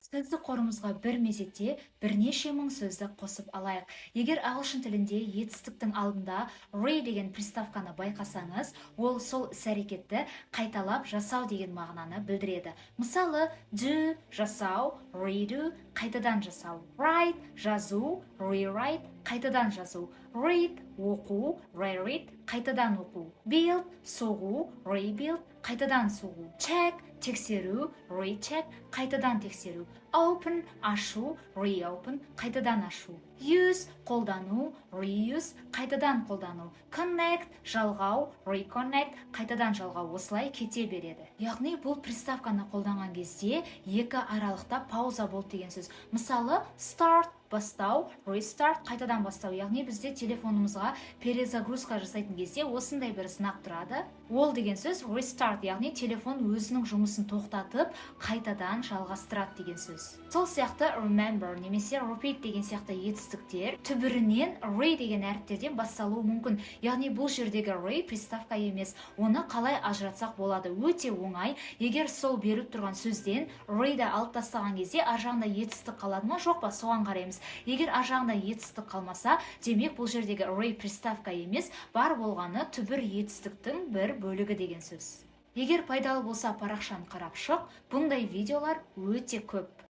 Сөздік қорымызға бір мезетте бірнеше мың сөздік қосып алайық. Егер ағылшын тілінде етістіктің алдында re деген приставканы байқасаңыз, ол сол іс-әрекетті қайталап жасау деген мағынаны білдіреді. Мысалы, do жасау, redo қайтадан жасау, write жазу, rewrite қайтадан жазу, read оқу, reread қайтадан оқу, build соғу, rebuild қайтадан соғу, check тексеру, recheck қайтадан тексеру, open ашу, reopen қайтадан ашу, use қолдану, reuse қайтадан қолдану, connect жалғау, reconnect қайтадан жалғау, осылай кете береді. Яғни бұл приставканы қолданған кезде екі аралықта пауза болды деген сөз. Мысалы, start бастау, restart қайтадан бастау. Яғни бізде телефонымызға перезагрузка жасайтын кезде осындай бір знак тұрады. Ол деген сөз restart, яғни телефон өзінің жұмысын тоқтатып, қайтадан жалғастырады деген сөз. Сол сияқты remember немесе repeat деген сияқты етістіктер түбірінен re деген әріптерден басталуы мүмкін. Яғни бұл жердегі re приставка емес. Оны қалай ажыратсақ болады? Өте оңай. Егер сол беріліп тұрған сөзден re-ді алып тастаған кезде ар жағында етістік қалады ма, жоқ па? Соған қараймыз. Егер ар жағында етістік қалмаса, демек бұл жердегі re приставка емес, бар болғаны түбір етістіктің бір бөлігі деген сөз. Егер пайдалы болса, парақшаны қарап шық. Бұндай видеолар өте көп.